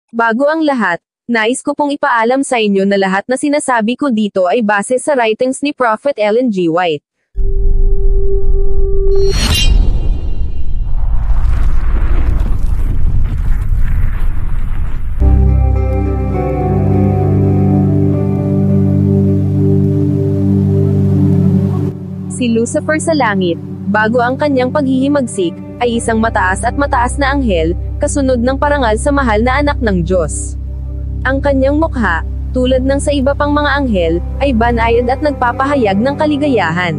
Bago ang lahat, nais ko pong ipaalam sa inyo na lahat na sinasabi ko dito ay base sa writings ni Prophet Ellen G. White. Si Lucifer sa langit, bago ang kanyang paghihimagsik, ay isang mataas at mataas na anghel, kasunod ng parangal sa mahal na anak ng Diyos. Ang kanyang mukha, tulad ng sa iba pang mga anghel, ay banayad at nagpapahayag ng kaligayahan.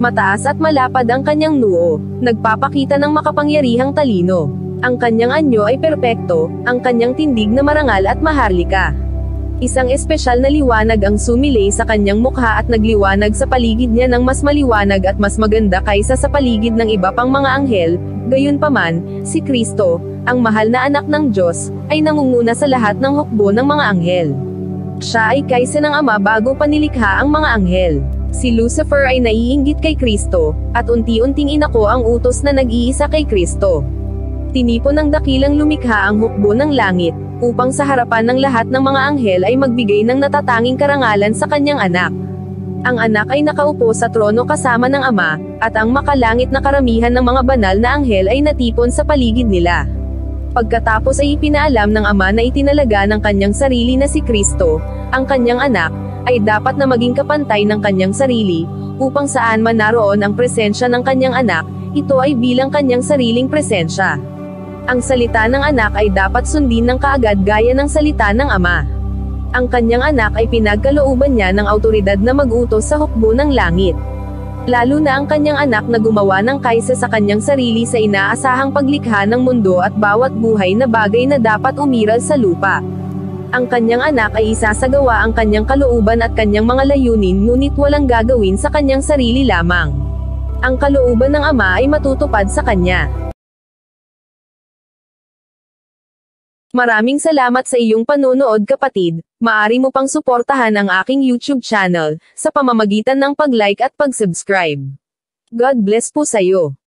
Mataas at malapad ang kanyang noo, nagpapakita ng makapangyarihang talino. Ang kanyang anyo ay perpekto, ang kanyang tindig na marangal at maharlika. Isang espesyal na liwanag ang sumilay sa kanyang mukha at nagliwanag sa paligid niya ng mas maliwanag at mas maganda kaysa sa paligid ng iba pang mga anghel. Gayunpaman, si Kristo, ang mahal na anak ng Diyos, ay nangunguna sa lahat ng hukbo ng mga anghel. Siya ay kaysa ng Ama bago pa nilikha ang mga anghel. Si Lucifer ay naiinggit kay Kristo, at unti-unting inako ang utos na nag-iisa kay Kristo. Tinipon ng dakilang lumikha ang hukbo ng langit, upang sa harapan ng lahat ng mga anghel ay magbigay ng natatanging karangalan sa kanyang anak. Ang anak ay nakaupo sa trono kasama ng Ama, at ang makalangit na karamihan ng mga banal na anghel ay natipon sa paligid nila. Pagkatapos ay ipinaalam ng Ama na itinalaga ng kanyang sarili na si Kristo, ang kanyang anak, ay dapat na maging kapantay ng kanyang sarili, upang saan man naroon ang presensya ng kanyang anak, ito ay bilang kanyang sariling presensya. Ang salita ng anak ay dapat sundin ng kaagad gaya ng salita ng Ama. Ang kanyang anak ay pinagkalooban niya ng awtoridad na mag-utos sa hukbo ng langit. Lalo na ang kanyang anak na gumawa ng kaysa sa kanyang sarili sa inaasahang paglikha ng mundo at bawat buhay na bagay na dapat umiral sa lupa. Ang kanyang anak ay isasagawa ang kanyang kalooban at kanyang mga layunin ngunit walang gagawin sa kanyang sarili lamang. Ang kalooban ng Ama ay matutupad sa kanya. Maraming salamat sa iyong panonood kapatid. Maaari mo pang suportahan ang aking YouTube channel, sa pamamagitan ng pag-like at pag-subscribe. God bless po sa iyo.